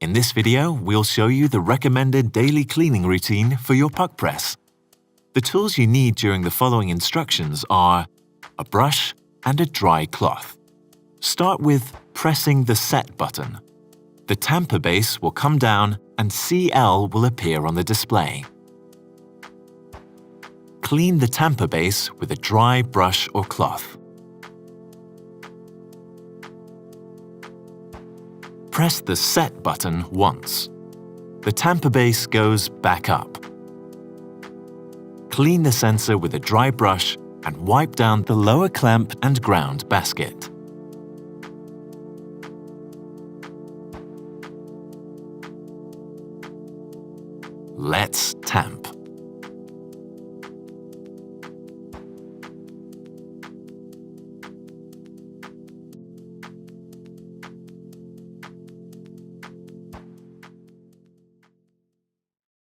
In this video, we'll show you the recommended daily cleaning routine for your PUQ press. The tools you need during the following instructions are a brush and a dry cloth. Start with pressing the Set button. The Tamper base will come down and CL will appear on the display. Clean the Tamper base with a dry brush or cloth. Press the Set button once. The Tamper base goes back up. Clean the sensor with a dry brush and wipe down the lower clamp and ground basket. Let's tamp.